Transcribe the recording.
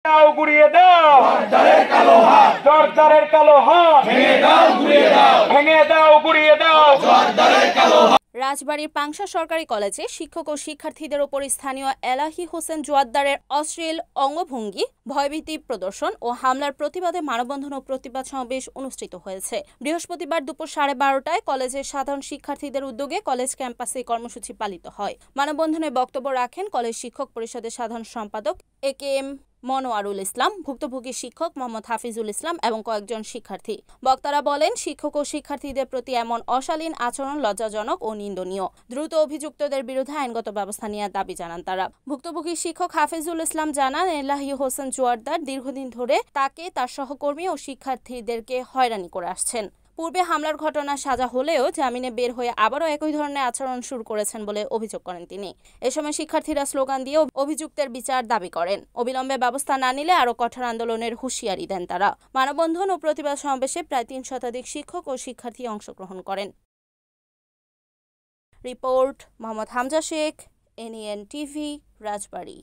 দাও গুড়িয়ে দাও সরদারের কালো হাত, সরদারের কালো হাত ভেঙে দাও গুড়িয়ে দাও, ভেঙে দাও গুড়িয়ে দাও সরদারের কালো হাত। রাজবাড়ীর পাংশা সরকারি কলেজে শিক্ষক ও শিক্ষার্থীদের উপর স্থানীয় এলাহি হোসেন জোয়ারদারের অশ্লীল অঙ্গভঙ্গি, ভয়ভীতি প্রদর্শন ও হামলার প্রতিবাদে মানববন্ধন ও প্রতিবাদ সমাবেশ অনুষ্ঠিত হয়েছে। বৃহস্পতিবার দুপুর 12:30টায় কলেজের সাধারণ শিক্ষার্থীদের উদ্যোগে কলেজ ক্যাম্পাসে কর্মসূচি পালিত হয়। মানববন্ধনে বক্তব্য রাখেন কলেজ শিক্ষক পরিষদের সাধারণ সম্পাদক AKM মনোয়ারুল ইসলাম, ভুক্তভোগী শিক্ষক মোহাম্মদ হাফিজুল ইসলাম এবং কয়েকজন শিক্ষার্থী। বক্তারা বলেন, শিক্ষক ও শিক্ষার্থীদের প্রতি এমন অশালীন আচরণ লজ্জাজনক ও নিন্দনীয়। দ্রুত অভিযুক্তদের বিরুদ্ধে আইনগত ব্যবস্থা নেওয়ার দাবি জানান তারা। ভুক্তভোগী শিক্ষক হাফিজুল ইসলাম জানান, এলাহি হোসেন জোয়ারদার দীর্ঘদিন ধরে তাকে, তার সহকর্মী ও শিক্ষার্থীদেরকে হয়রানি করে আসছেন। পূর্বে হামলার ঘটনা সাজা হলেও জামিনে বের হয়ে আবারও একই ধরনের আচরণ শুরু করেছেন বলে অভিযোগ করেন তিনি। এ সময় শিক্ষার্থীরা স্লোগান দিয়ে অভিযুক্তের বিচার দাবি করেন। অবিলম্বে ব্যবস্থা না নিলে আরও কঠোর আন্দোলনের হুঁশিয়ারি দেন তারা। মানববন্ধন ও প্রতিবাদ সমাবেশে প্রায় 3 শতাধিক শিক্ষক ও শিক্ষার্থী অংশগ্রহণ করেন। Report Mohammad Hamza Sheikh, NEN TV, রাজবাড়ী।